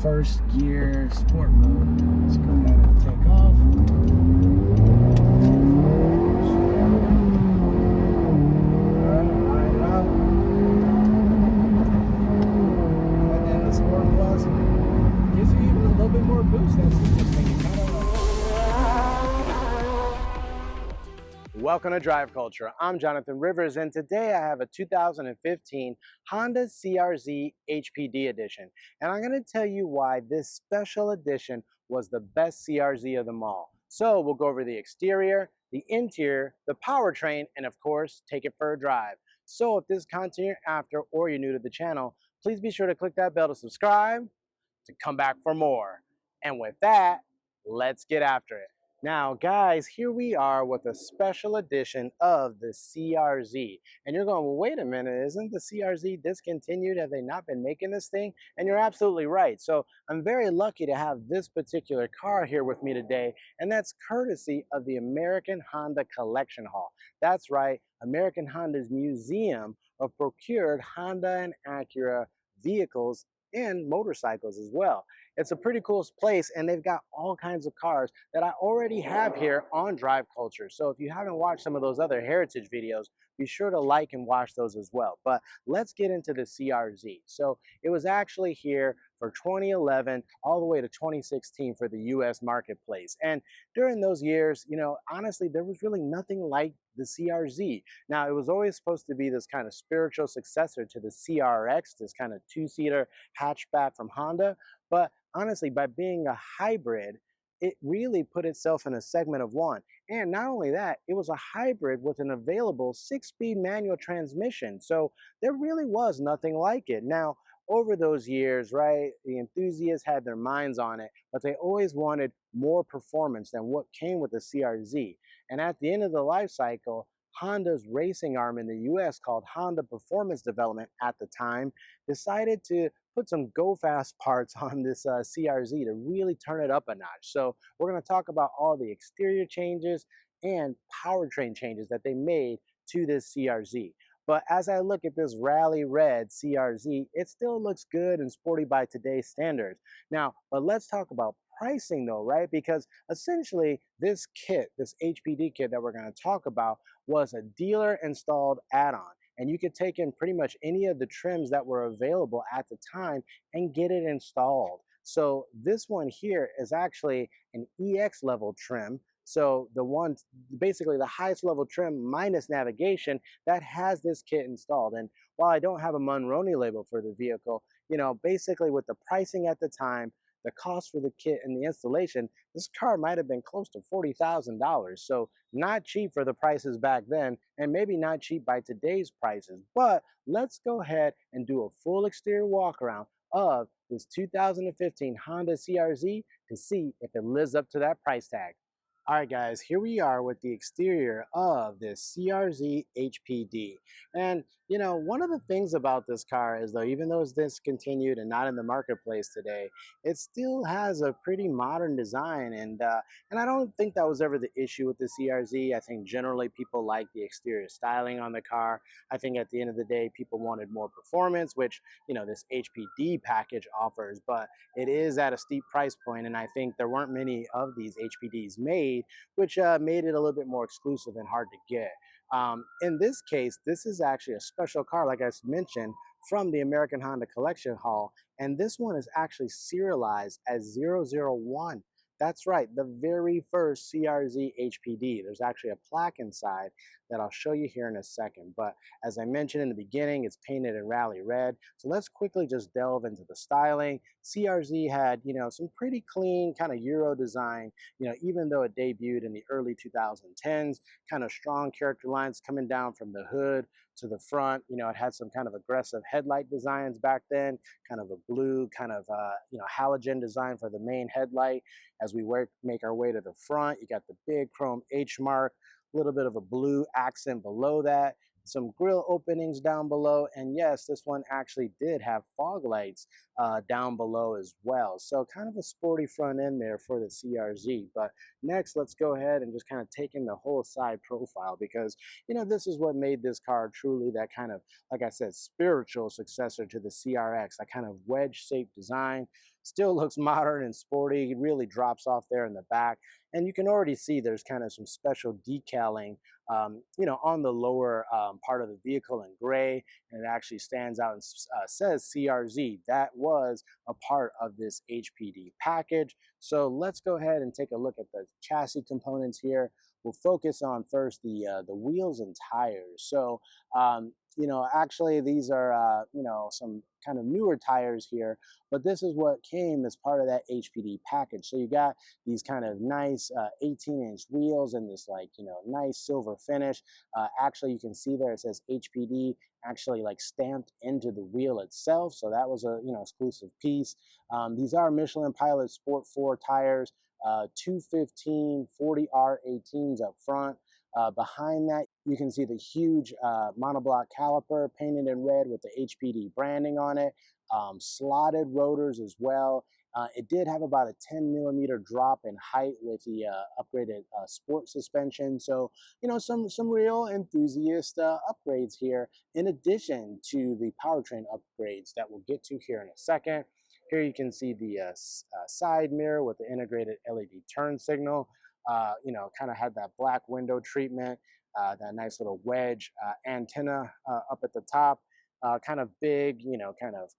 first gear sport mode. Let's go ahead and take off. Alright, line it out. And then the Sport Plus gives you even a little bit more boost. That's interesting. Kind of. Welcome to Drive Culture. I'm Jonathan Rivers, and today I have a 2015 Honda CR-Z HPD Edition. And I'm going to tell you why this special edition was the best CR-Z of them all. So we'll go over the exterior, the interior, the powertrain, and of course, take it for a drive. So if this is content you're after or you're new to the channel, please be sure to click that bell to subscribe to come back for more. And with that, let's get after it. Now, guys, here we are with a special edition of the CR-Z. And you're going, well, wait a minute, isn't the CR-Z discontinued? Have they not been making this thing? And you're absolutely right. So I'm very lucky to have this particular car here with me today, and that's courtesy of the American Honda Collection Hall. That's right, American Honda's museum of procured Honda and Acura vehicles and motorcycles as well. It's a pretty cool place, and they've got all kinds of cars that I already have here on Drive Culture. So if you haven't watched some of those other heritage videos, be sure to like and watch those as well. But let's get into the CR-Z. So it was actually here for 2011 all the way to 2016 for the US marketplace. And during those years, you know, honestly, there was really nothing like the CR-Z. Now, it was always supposed to be this kind of spiritual successor to the CRX, this kind of two-seater hatchback from Honda. But honestly, by being a hybrid, it really put itself in a segment of one. And not only that, it was a hybrid with an available 6-speed manual transmission. So there really was nothing like it. Now, over those years, right, the enthusiasts had their minds on it, but they always wanted more performance than what came with the CR-Z. And at the end of the life cycle, Honda's racing arm in the US called Honda Performance Development at the time decided to put some go-fast parts on this CR-Z to really turn it up a notch. So we're going to talk about all the exterior changes and powertrain changes that they made to this CR-Z. But as I look at this rally red CR-Z, it still looks good and sporty by today's standards. Now, but let's talk about pricing though, right? Because essentially this kit, this HPD kit that we're going to talk about, was a dealer installed add-on. And you could take in pretty much any of the trims that were available at the time and get it installed. So this one here is actually an EX level trim. So the one, basically the highest level trim minus navigation that has this kit installed. And while I don't have a Monroney label for the vehicle, you know, basically with the pricing at the time, the cost for the kit and the installation, this car might have been close to $40,000. So not cheap for the prices back then, and maybe not cheap by today's prices. But let's go ahead and do a full exterior walk around of this 2015 Honda CR-Z to see if it lives up to that price tag. All right, guys, here we are with the exterior of this CR-Z HPD. And, you know, one of the things about this car is, though, even though it's discontinued and not in the marketplace today, it still has a pretty modern design. And I don't think that was ever the issue with the CR-Z. I think generally people like the exterior styling on the car. I think at the end of the day, people wanted more performance, which, you know, this HPD package offers. But it is at a steep price point, and I think there weren't many of these HPDs made, which made it a little bit more exclusive and hard to get. In this case, this is actually a special car, like I mentioned, from the American Honda Collection Hall, and this one is actually serialized as 001. That's right, the very first CR-Z HPD. There's actually a plaque inside that I'll show you here in a second. But as I mentioned in the beginning, it's painted in rally red. So let's quickly just delve into the styling. CR-Z had, you know, some pretty clean kind of Euro design, you know, even though it debuted in the early 2010s, kind of strong character lines coming down from the hood to the front. You know, it had some kind of aggressive headlight designs back then, kind of a blue kind of, you know, halogen design for the main headlight. As we make our way to the front, you got the big chrome H mark, a little bit of a blue accent below that, some grille openings down below, and yes, this one actually did have fog lights down below as well. So kind of a sporty front end there for the CR-Z. But next, let's go ahead and just kind of take in the whole side profile, because, you know, this is what made this car truly that kind of, like I said, spiritual successor to the CRX, that kind of wedge-shaped design. Still looks modern and sporty. It really drops off there in the back. And you can already see there's kind of some special decaling, on the lower part of the vehicle in gray, and it actually stands out and says CRZ. That was a part of this HPD package. So let's go ahead and take a look at the chassis components here. We'll focus on first the wheels and tires. So actually these are some kind of newer tires here, but this is what came as part of that HPD package. So you got these kind of nice 18-inch wheels and this nice silver finish. Actually, you can see there it says HPD actually like stamped into the wheel itself. So that was a exclusive piece. These are Michelin Pilot Sport 4 tires, 215 40R18s up front. Behind that, you can see the huge monoblock caliper painted in red with the HPD branding on it. Slotted rotors as well. It did have about a 10 millimeter drop in height with the upgraded sport suspension. So, some real enthusiast upgrades here, in addition to the powertrain upgrades that we'll get to here in a second. Here you can see the side mirror with the integrated LED turn signal. Kind of had that black window treatment, that nice little wedge antenna up at the top, kind of big, kind of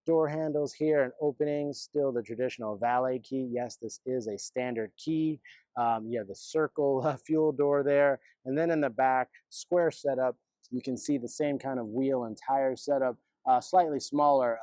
door handles here and openings, still the traditional valet key. Yes, this is a standard key. You have the circle fuel door there. And then in the back, square setup, you can see the same kind of wheel and tire setup, slightly smaller,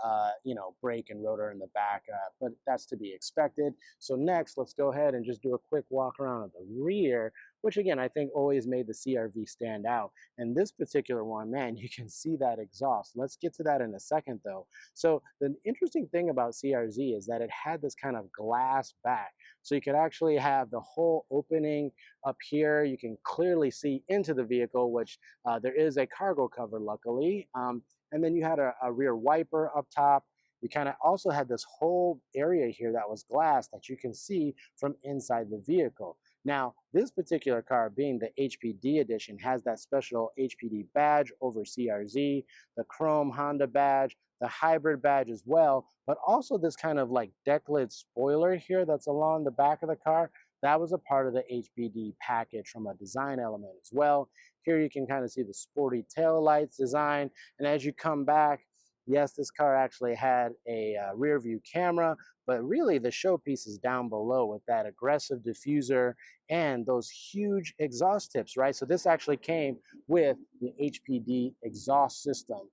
brake and rotor in the back, but that's to be expected. So next, let's go ahead and just do a quick walk around of the rear, which again, I think always made the CRV stand out. And this particular one, man, you can see that exhaust. Let's get to that in a second though. So the interesting thing about CR-Z is that it had this kind of glass back. So you could actually have the whole opening up here. You can clearly see into the vehicle, which there is a cargo cover, luckily. And then you had a rear wiper up top. You kind of also had this whole area here that was glass that you can see from inside the vehicle. Now, this particular car, being the HPD edition, has that special HPD badge over CR-Z, the chrome Honda badge, the hybrid badge as well, but also this kind of like decklit spoiler here that's along the back of the car. That was a part of the HPD package from a design element as well. Here you can kind of see the sporty tail lights design. And as you come back, yes, this car actually had a rear view camera, but really the showpiece is down below with that aggressive diffuser and those huge exhaust tips, right? So this actually came with the HPD exhaust system,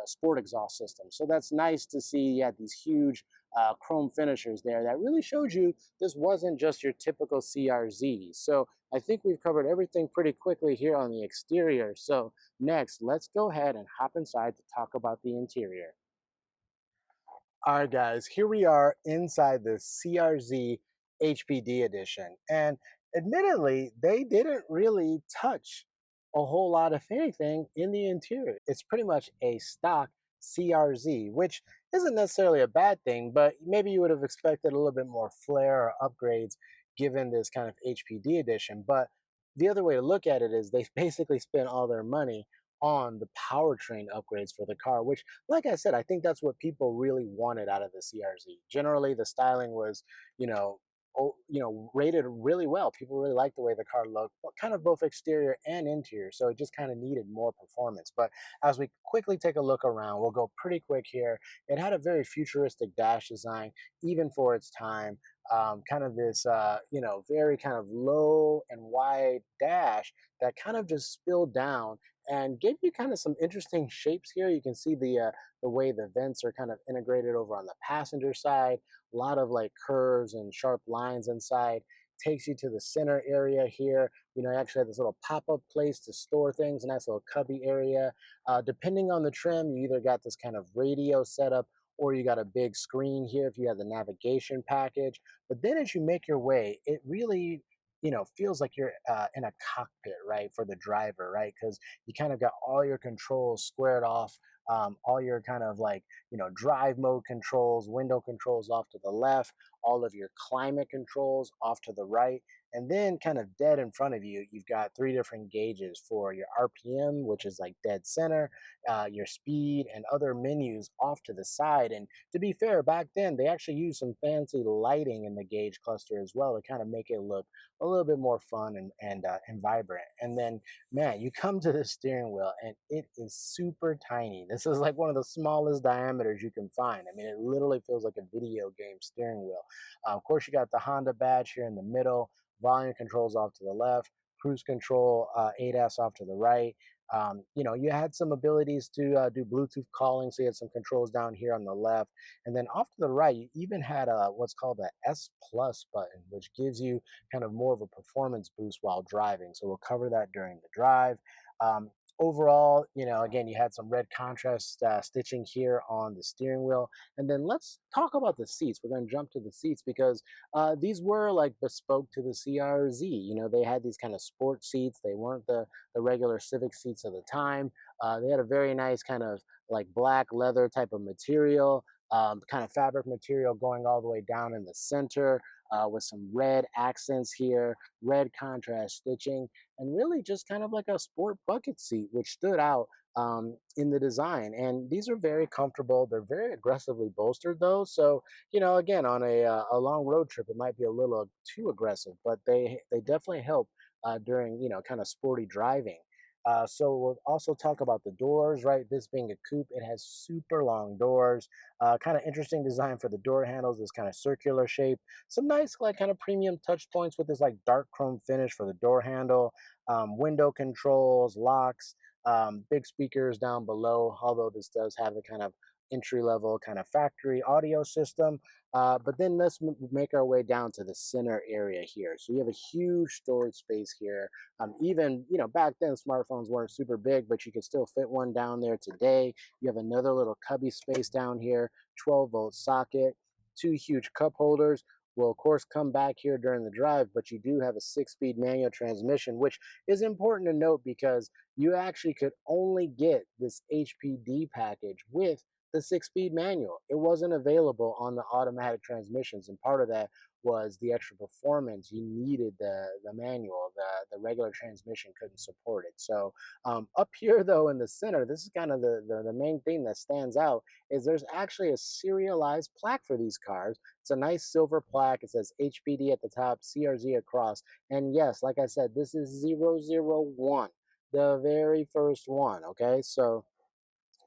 sport exhaust system. So that's nice to see. You had these huge chrome finishers there that really showed you this wasn't just your typical CR-Z. So I think we've covered everything pretty quickly here on the exterior. So next, let's go ahead and hop inside to talk about the interior. All right, guys, here we are inside the CR-Z HPD edition. And admittedly, they didn't really touch a whole lot of anything in the interior. It's pretty much a stock CR-Z, which isn't necessarily a bad thing, but maybe you would have expected a little bit more flair or upgrades given this kind of HPD edition. But the other way to look at it is they basically spent all their money on the powertrain upgrades for the car, which, like I said, I think that's what people really wanted out of the CR-Z. Generally, the styling was, you know, rated really well. People really liked the way the car looked, but kind of both exterior and interior. So it just kind of needed more performance. But as we quickly take a look around, we'll go pretty quick here. It had a very futuristic dash design, even for its time. Kind of this, very kind of low and wide dash that kind of just spilled down and gave you kind of some interesting shapes here. You can see the way the vents are kind of integrated over on the passenger side. A lot of like curves and sharp lines inside. Takes you to the center area here. You actually have this little pop-up place to store things, a nice little cubby area. Depending on the trim, you either got this kind of radio setup or you got a big screen here if you have the navigation package. But then as you make your way, it really feels like you're in a cockpit, right, for the driver, right? Because you kind of got all your controls squared off, all your kind of like, drive mode controls, window controls off to the left, all of your climate controls off to the right. And then kind of dead in front of you, you've got three different gauges for your RPM, which is like dead center, your speed, and other menus off to the side. And to be fair, back then they actually used some fancy lighting in the gauge cluster as well to kind of make it look a little bit more fun and vibrant. And then, man, you come to the steering wheel and it is super tiny. This is like one of the smallest diameters you can find. I mean, it literally feels like a video game steering wheel. Of course, you got the Honda badge here in the middle, volume controls off to the left, cruise control, ADAS off to the right. You had some abilities to do Bluetooth calling, so you had some controls down here on the left, and then off to the right, you even had a what's called a S Plus button, which gives you kind of more of a performance boost while driving. So we'll cover that during the drive. Um, Overall, again, you had some red contrast stitching here on the steering wheel, and then let's talk about the seats. We're going to jump to the seats because these were like bespoke to the CRZ. They had these kind of sport seats. They weren't the regular Civic seats of the time. They had a very nice kind of like black leather type of material, kind of fabric material going all the way down in the center, with some red accents here, red contrast stitching, and really just kind of like a sport bucket seat, which stood out in the design. And these are very comfortable. They're very aggressively bolstered, though. So, again, on a long road trip, it might be a little too aggressive, but they definitely help during kind of sporty driving. So we'll also talk about the doors, right? This being a coupe, it has super long doors. Kind of interesting design for the door handles, this kind of circular shape. Some nice, like, kind of premium touch points with this like dark chrome finish for the door handle. Window controls, locks, big speakers down below. Although this does have the kind of entry level kind of factory audio system. But then let's make our way down to the center area here. So you have a huge storage space here. Even back then smartphones weren't super big, but you could still fit one down there today. You have another little cubby space down here, 12-volt socket, two huge cup holders. Will of course come back here during the drive, but you do have a 6-speed manual transmission, which is important to note because you actually could only get this HPD package with the 6-speed manual. It wasn't available on the automatic transmissions, and part of that was the extra performance. You needed the manual. The regular transmission couldn't support it. So up here, though, in the center, this is kind of the main thing that stands out is there's actually a serialized plaque for these cars. It's a nice silver plaque. It says HPD at the top, CRZ across. And yes, like I said, this is 001, the very first one. Okay, so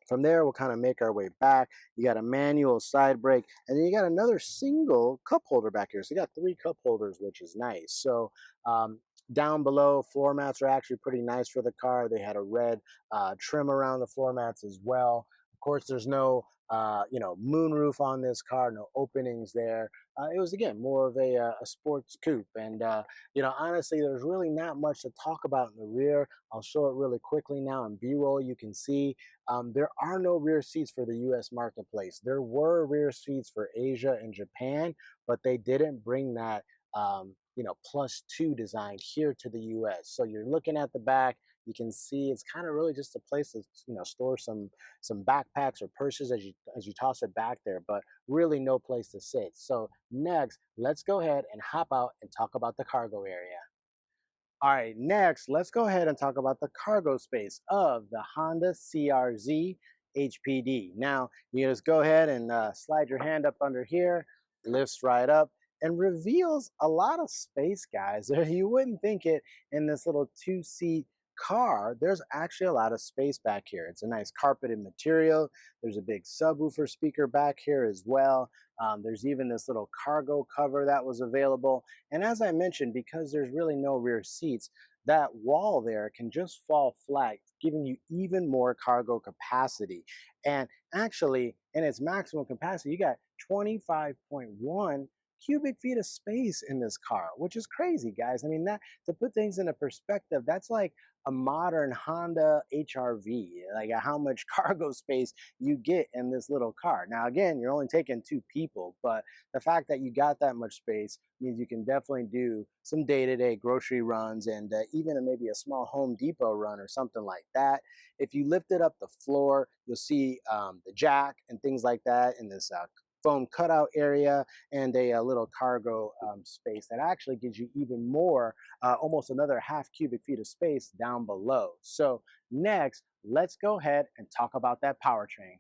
from there, we'll kind of make our way back. You got a manual side brake, and then you got another single cup holder back here. So you got three cup holders, which is nice. So um, down below, floor mats are actually pretty nice for the car. They had a red trim around the floor mats as well. Of course, there's no moonroof on this car, no openings there. It was again more of a sports coupe, and honestly, there's really not much to talk about in the rear. I'll show it really quickly now in B-roll. You can see there are no rear seats for the US marketplace. There were rear seats for Asia and Japan, but they didn't bring that +2 design here to the US. So you're looking at the back, you can see it's kind of really just a place to store some backpacks or purses as you toss it back there, but really no place to sit. So next, let's go ahead and hop out and talk about the cargo area. All right, next, let's go ahead and talk about the cargo space of the Honda CR-Z HPD. Now, you just go ahead and slide your hand up under here, lifts right up, and reveals a lot of space, guys. You wouldn't think it in this little two-seat car. There's actually a lot of space back here. It's a nice carpeted material. There's a big subwoofer speaker back here as well. There's even this little cargo cover that was available. And as I mentioned, because there's really no rear seats, that wall there can just fall flat, giving you even more cargo capacity. And actually, in its maximum capacity, you got 25.1 cubic feet of space in this car, which is crazy, guys. I mean, that to put things into perspective, that's like a modern Honda HR-V, like how much cargo space you get in this little car. Now, again, you're only taking two people, but the fact that you got that much space means you can definitely do some day-to-day grocery runs and even maybe a small Home Depot run or something like that. If you lifted up the floor, you'll see the jack and things like that in this foam cutout area and a little cargo space that actually gives you even more, almost another half cubic feet of space down below. So next, let's go ahead and talk about that powertrain.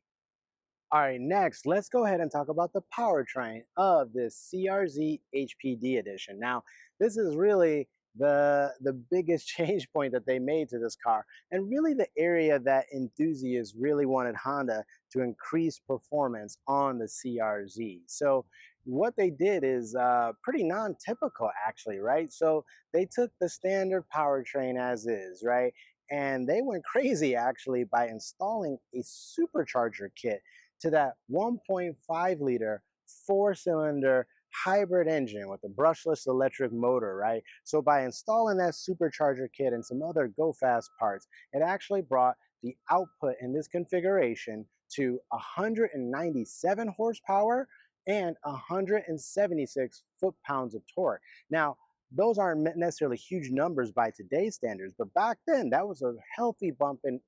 All right, next, let's go ahead and talk about the powertrain of this CR-Z HPD Edition. Now, this is really the biggest change point that they made to this car, and really the area that enthusiasts really wanted Honda to increase performance on the CR-Z. So what they did is pretty non-typical, actually, right? So they took the standard powertrain as is, right? And they went crazy actually by installing a supercharger kit to that 1.5 liter 4-cylinder hybrid engine with a brushless electric motor, right? So by installing that supercharger kit and some other go fast parts, it actually brought the output in this configuration to 197 horsepower and 176 foot-pounds of torque. Now, those aren't necessarily huge numbers by today's standards, but back then that was a healthy bump in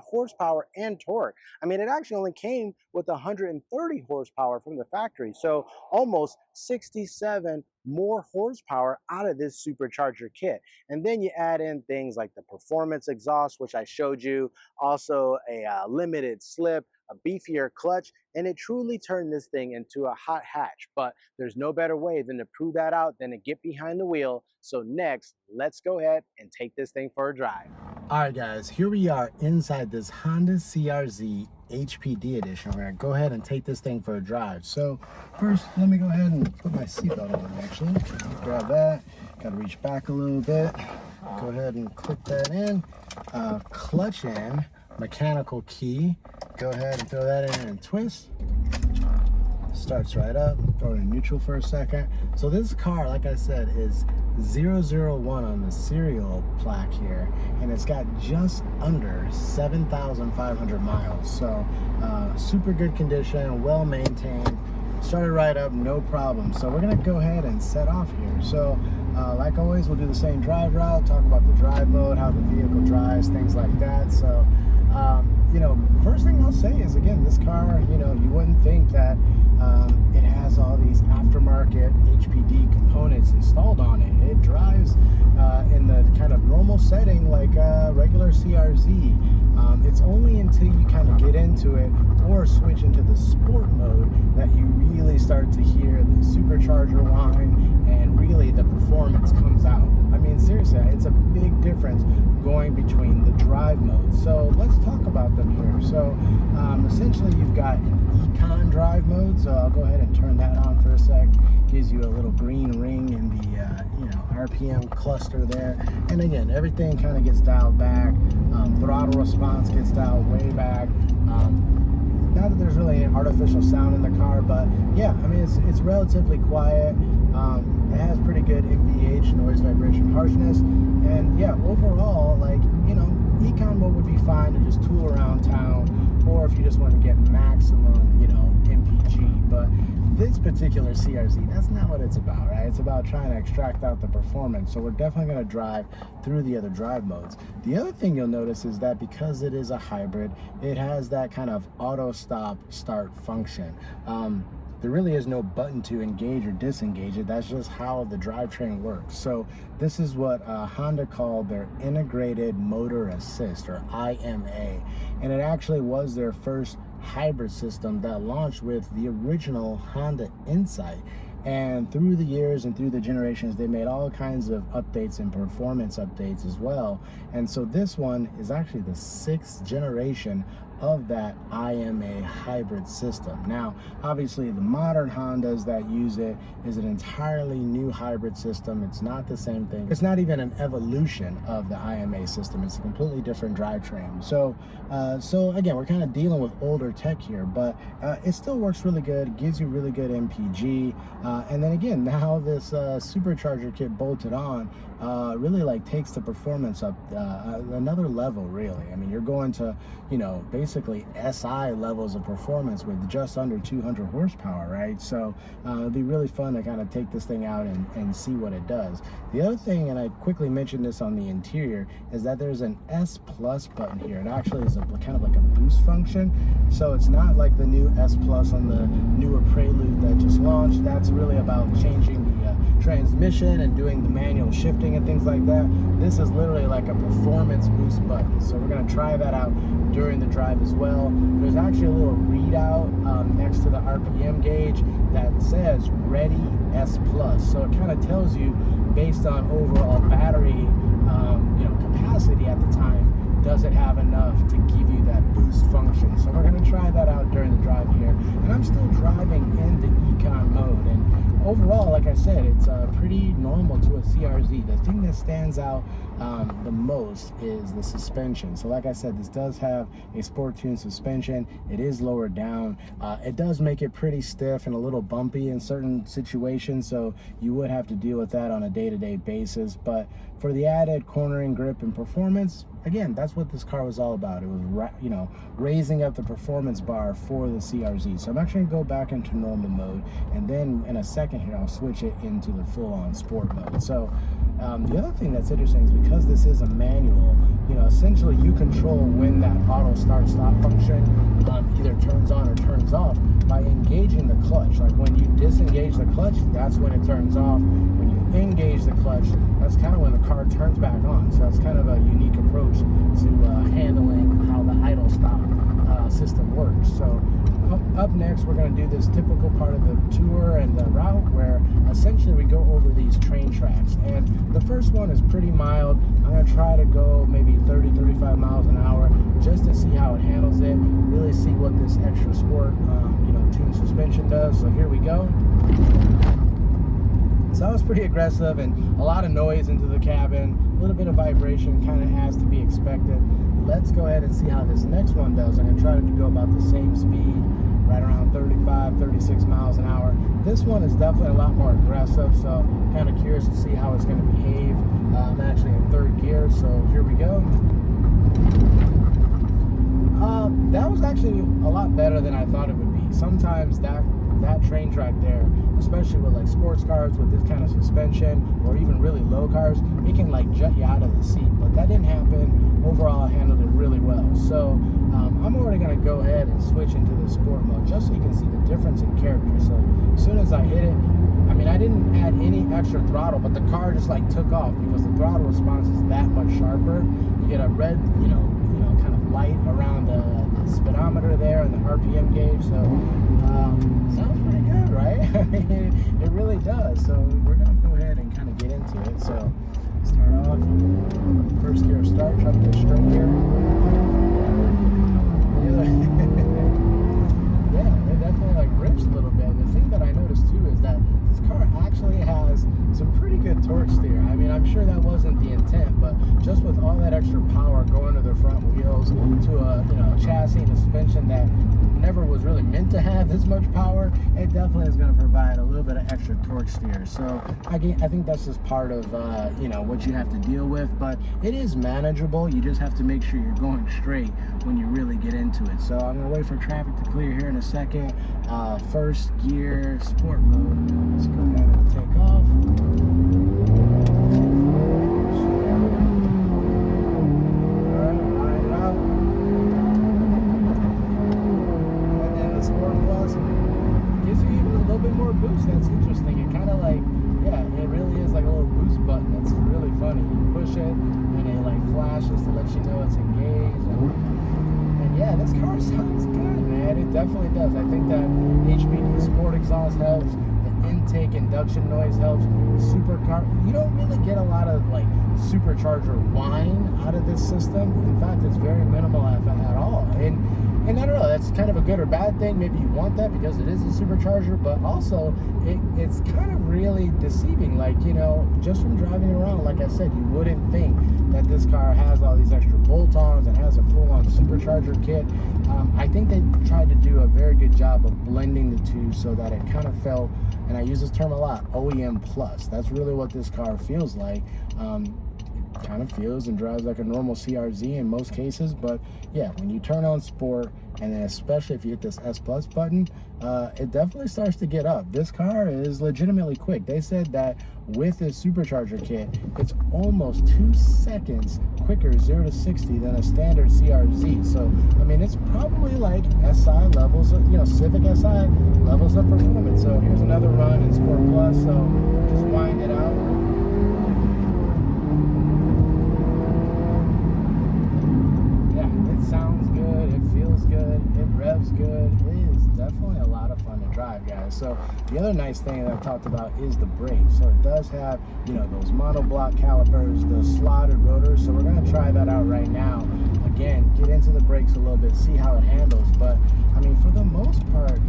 horsepower and torque. I mean, it actually only came with 130 horsepower from the factory, so almost 67 more horsepower out of this supercharger kit. And then you add in things like the performance exhaust, which I showed you, also a limited slip, a beefier clutch, and it truly turned this thing into a hot hatch. But there's no better way than to prove that out than to get behind the wheel. So next, let's go ahead and take this thing for a drive. All right, guys, here we are inside this Honda CR-Z HPD Edition. We're gonna go ahead and take this thing for a drive. So first, let me go ahead and put my seatbelt on, actually. Grab that, gotta reach back a little bit. Go ahead and click that in, clutch in, mechanical key. Go ahead and throw that in and twist. Starts right up. Throw it in neutral for a second. So this car, like I said, is 001 on the serial plaque here, and it's got just under 7,500 miles. So super good condition, well maintained. Started right up, no problem. So we're gonna go ahead and set off here. So like always, we'll do the same drive route, talk about the drive mode, how the vehicle drives, things like that. So you know, first thing I'll say is, again, this car, you know, you wouldn't think that it has all these aftermarket HPD components installed on it. It drives in the kind of normal setting like a regular CR-Z. It's only until you kind of get into it or switch into the sport mode that you really start to hear the supercharger whine and really the performance comes out. I mean, seriously, it's a big difference going between the drive modes. So let's talk about them here. So essentially you've got an econ drive mode. So I'll go ahead and turn that on for a sec. Gives you a little green ring in the you know, RPM cluster there. And again, everything kind of gets dialed back. Throttle response gets dialed way back. Not that there's really any artificial sound in the car, but yeah, I mean, it's relatively quiet. It has pretty good NVH, noise, vibration, harshness, and yeah, overall, like, you know, econ mode would be fine to just tool around town, or if you just want to get maximum, you know, MPG. But this particular CR-Z, that's not what it's about, right? It's about trying to extract out the performance. So we're definitely going to drive through the other drive modes. The other thing you'll notice is that because it is a hybrid, it has that kind of auto stop start function. There really is no button to engage or disengage it. That's just how the drivetrain works. So this is what Honda called their integrated motor assist, or IMA. And it actually was their first hybrid system that launched with the original Honda Insight. And through the years and through the generations, they made all kinds of updates and performance updates as well. And so this one is actually the 6th generation of that IMA hybrid system. Now, obviously, the modern Hondas that use it is an entirely new hybrid system. It's not the same thing. It's not even an evolution of the IMA system. It's a completely different drivetrain. So, so again, we're kind of dealing with older tech here, but it still works really good, gives you really good MPG. And then again, now this supercharger kit bolted on really like takes the performance up another level, really. I mean, you're going to, you know, basically basically SI levels of performance with just under 200 horsepower, right? So it'd be really fun to kind of take this thing out and see what it does. The other thing, and I quickly mentioned this on the interior, is that there's an S Plus button here. It actually is a kind of like a boost function. So it's not like the new S Plus on the newer Prelude that just launched. That's really about changing the transmission and doing the manual shifting and things like that. This is literally like a performance boost button. So we're going to try that out during the drive as well. There's actually a little readout next to the RPM gauge that says ready S Plus. So it kind of tells you based on overall battery capacity at the time, does it have enough to give you that boost function. So we're going to try that out during the drive here. And I'm still driving in the Econ mode, and overall, like I said, it's pretty normal to a CR-Z. The thing that stands out the most is the suspension. So like I said, this does have a sport tune suspension. It is lowered down. It does make it pretty stiff and a little bumpy in certain situations, so you would have to deal with that on a day-to-day basis. But for the added cornering grip and performance, again, that's what this car was all about. It was, raising up the performance bar for the CR-Z. So I'm actually going to go back into normal mode, and then in a second here, I'll switch it into the full-on sport mode. So the other thing that's interesting is because this is a manual, essentially you control when that auto start-stop function either turns on or turns off by engaging the clutch. Like when you disengage the clutch, that's when it turns off. When you engage the clutch, that's kind of when the car turns back on. So that's kind of a unique approach to handling how the idle stop system works. So up next, we're going to do this typical part of the tour and the route where essentially we go over these train tracks. And the first one is pretty mild. I'm going to try to go maybe 30-35 miles an hour just to see how it handles it, really see what this extra sport tune suspension does. So here we go. So that was pretty aggressive and a lot of noise into the cabin, a little bit of vibration, kind of as to be expected. Let's go ahead and see how this next one does. I'm going to try to go about the same speed, right around 35-36 miles an hour. This one is definitely a lot more aggressive, so I'm kind of curious to see how it's going to behave. I'm actually in third gear, so here we go. That was actually a lot better than I thought it would be. Sometimes that train track there, especially with like sports cars with this kind of suspension, or even really low cars, it can like jut you out of the seat. But that didn't happen. Overall, I handled it really well. So I'm already going to go ahead and switch into the sport mode just so you can see the difference in character. So as soon as I hit it, I didn't add any extra throttle, but the car just like took off because the throttle response is that much sharper. You get a red, kind of light around the speedometer there and the RPM gauge. So sounds pretty good, right? It really does. So we're gonna go ahead and kind of get into it. So start off, first gear start, try to get straight here. Yeah, it definitely like rips a little bit. The thing that I noticed too is that this car actually has some pretty good torque steer. I'm sure that wasn't the intent, but just with all that extra power going to the front wheels, to a chassis and a suspension that never was really meant to have this much power, it definitely is going to provide a little bit of extra torque steer. So I think that's just part of what you have to deal with, but it is manageable. You just have to make sure you're going straight when you really get into it. So I'm going to wait for traffic to clear here in a second. First gear, sport mode. Let's go ahead and take off. Boost, that's interesting. It kind of like, it really is like a little boost button. That's really funny. You push it and it like flashes to let you know it's engaged. And yeah, this car sounds good, man. It definitely does. I think that HPD Sport exhaust helps. The intake induction noise helps. The supercar, you don't really get a lot of like supercharger whine out of this system. In fact, it's very minimal at all. And I don't know, that's kind of a good or bad thing. Maybe you want that because it is a supercharger, but also it's kind of really deceiving. Like, just from driving around, like I said, you wouldn't think that this car has all these extra bolt-ons and has a full-on supercharger kit. I think they tried to do a very good job of blending the two so that it kind of felt, and I use this term a lot, OEM plus. That's really what this car feels like. kind of feels and drives like a normal CR-Z in most cases. But yeah, when you turn on sport, and then especially if you hit this S Plus button, it definitely starts to get up. This car is legitimately quick. They said that with this supercharger kit, it's almost 2 seconds quicker 0 to 60 than a standard CR-Z. So I mean, it's probably like SI levels of, Civic SI levels of performance. So here's another run in Sport Plus. So just wind it out. Sounds good, it feels good, it revs good. It is definitely a lot of fun to drive, guys. So the other nice thing that I talked about is the brakes. So it does have, those monoblock calipers, the slotted rotors. So we're going to try that out right now. Again, get into the brakes a little bit, see how it handles. But I mean, for the most part,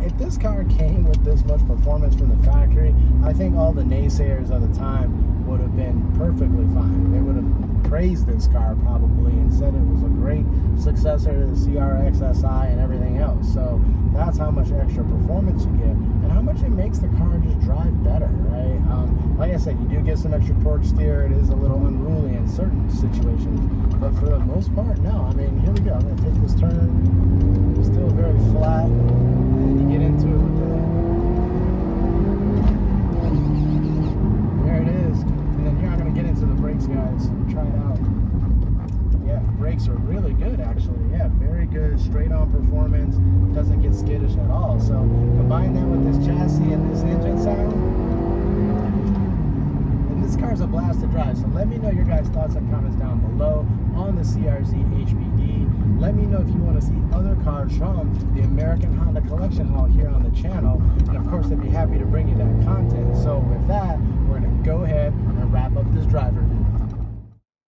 if this car came with this much performance from the factory, I think all the naysayers of the time would have been perfectly fine. They would have praised this car probably and said it was a great successor to the CRX SI and everything else. So that's how much extra performance you get and how much it makes the car just drive better, right? Like I said, you do get some extra torque steer. It is a little unruly in certain situations, but for the most part, no. I mean, here we go. I'm going to take this turn. Still very flat. And you get into it with there it is. And then here I'm going to get into the brakes, guys. Try it out. Yeah, brakes are really good, actually. Yeah, very good, straight-on performance. Doesn't get skittish at all. So combine that with this chassis and this engine sound, and this car's a blast to drive. So let me know your guys' thoughts and comments down below on the CR-Z HPD. Let me know if you want to see other cars from the American Honda Collection Haul here on the channel. And of course, I'd be happy to bring you that content. So with that, we're going to go ahead and wrap up this drive review.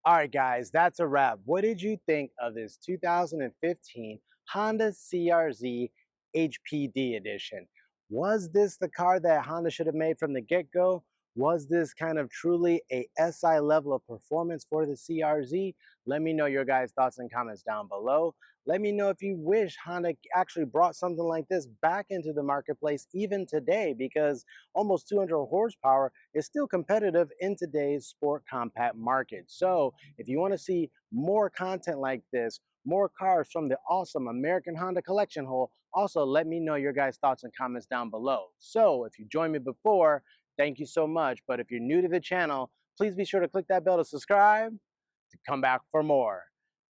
All right, guys, that's a wrap. What did you think of this 2015 Honda CR-Z HPD Edition? Was this the car that Honda should have made from the get-go? Was this kind of truly a SI level of performance for the CR-Z? Let me know your guys' thoughts and comments down below. Let me know if you wish Honda actually brought something like this back into the marketplace even today, because almost 200 horsepower is still competitive in today's sport compact market. So if you want to see more content like this, more cars from the awesome American Honda Collection Haul, also let me know your guys' thoughts and comments down below. So if you joined me before, thank you so much. But if you're new to the channel, please be sure to click that bell to subscribe to come back for more.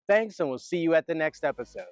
Thanks, and we'll see you at the next episode.